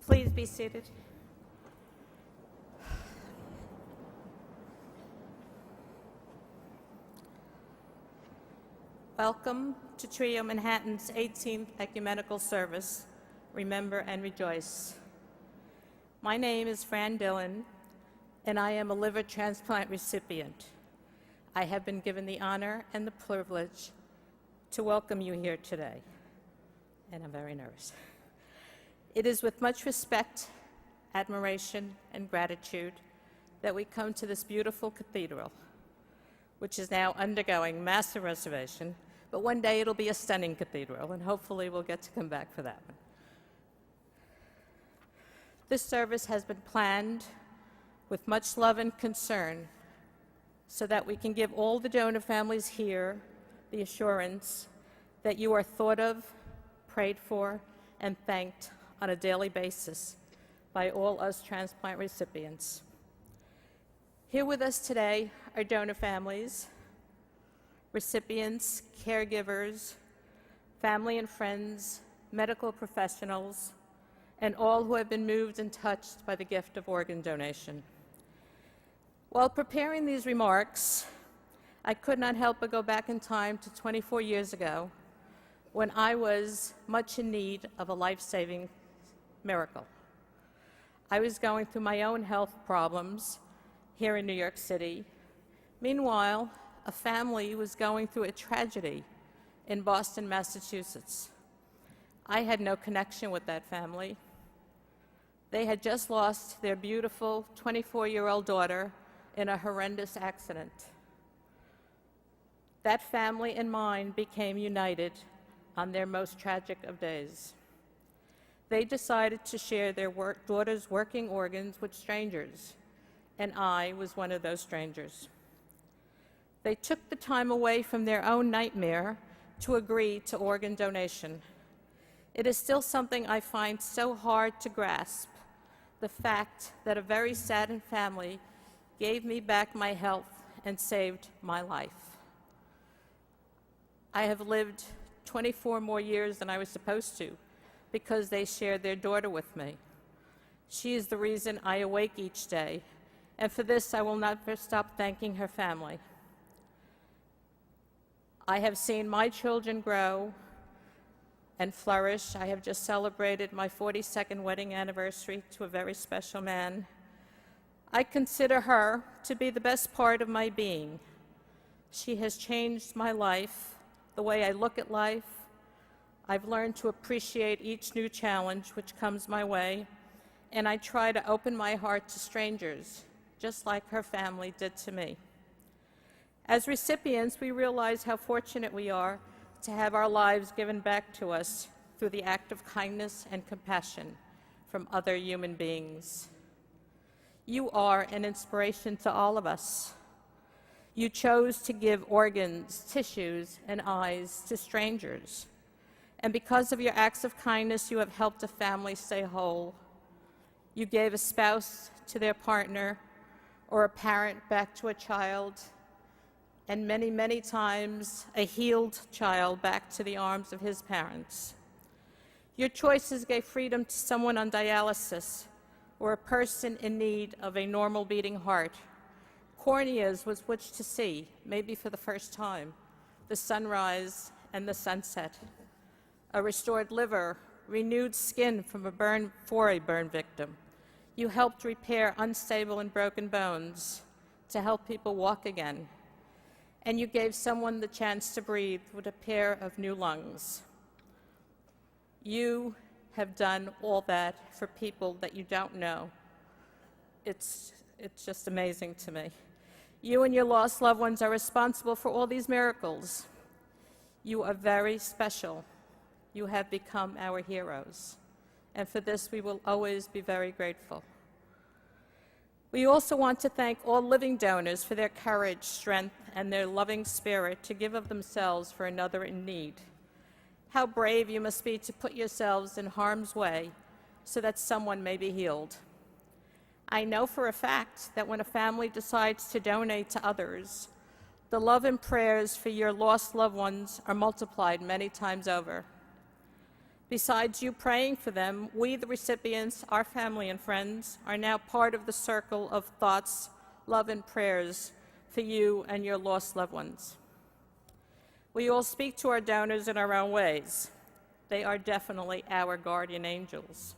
Please be seated. Welcome to Trio Manhattan's 18th Ecumenical Service, Remember and Rejoice. My name is Fran Dillon, and I am a liver transplant recipient. I have been given the honor and the privilege to welcome you here today, and I'm very nervous. It is with much respect, admiration, and gratitude that we come to this beautiful cathedral, which is now undergoing massive restoration, but one day it'll be a stunning cathedral, and hopefully we'll get to come back for that one. This service has been planned with much love and concern so that we can give all the donor families here the assurance that you are thought of, prayed for, and thanked on a daily basis by all us transplant recipients. Here with us today are donor families, recipients, caregivers, family and friends, medical professionals, and all who have been moved and touched by the gift of organ donation. While preparing these remarks, I could not help but go back in time to 24 years ago when I was much in need of a life-saving miracle. I was going through my own health problems here in New York City. Meanwhile, a family was going through a tragedy in Boston, Massachusetts. I had no connection with that family. They had just lost their beautiful 24-year-old daughter in a horrendous accident. That family and mine became united on their most tragic of days. They decided to share their daughter's working organs with strangers, and I was one of those strangers. They took the time away from their own nightmare to agree to organ donation. It is still something I find so hard to grasp, the fact that a very saddened family gave me back my health and saved my life. I have lived 24 more years than I was supposed to because they shared their daughter with me. She is the reason I awake each day, and for this I will not stop thanking her family. I have seen my children grow and flourish. I have just celebrated my 42nd wedding anniversary to a very special man. I consider her to be the best part of my being. She has changed my life, the way I look at life. I've learned to appreciate each new challenge which comes my way, and I try to open my heart to strangers, just like her family did to me. As recipients, we realize how fortunate we are to have our lives given back to us through the act of kindness and compassion from other human beings. You are an inspiration to all of us. You chose to give organs, tissues, and eyes to strangers. And because of your acts of kindness, you have helped a family stay whole. You gave a spouse to their partner, or a parent back to a child, and many, many times a healed child back to the arms of his parents. Your choices gave freedom to someone on dialysis or a person in need of a normal beating heart. Corneas with which to see, maybe for the first time, the sunrise and the sunset. A restored liver, renewed skin from a burn victim. You helped repair unstable and broken bones to help people walk again. And you gave someone the chance to breathe with a pair of new lungs. You have done all that for people that you don't know. It's just amazing to me. You and your lost loved ones are responsible for all these miracles. You are very special. You have become our heroes. And for this, we will always be very grateful. We also want to thank all living donors for their courage, strength, and their loving spirit to give of themselves for another in need. How brave you must be to put yourselves in harm's way so that someone may be healed. I know for a fact that when a family decides to donate to others, the love and prayers for your lost loved ones are multiplied many times over. Besides you praying for them, we, the recipients, our family and friends, are now part of the circle of thoughts, love, and prayers for you and your lost loved ones. We all speak to our donors in our own ways. They are definitely our guardian angels.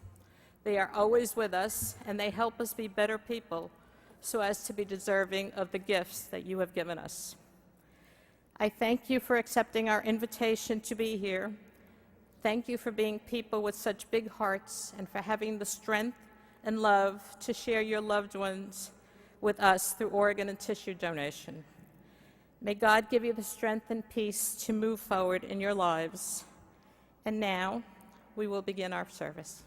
They are always with us, and they help us be better people so as to be deserving of the gifts that you have given us. I thank you for accepting our invitation to be here. Thank you for being people with such big hearts and for having the strength and love to share your loved ones with us through organ and tissue donation. May God give you the strength and peace to move forward in your lives. And now, we will begin our service.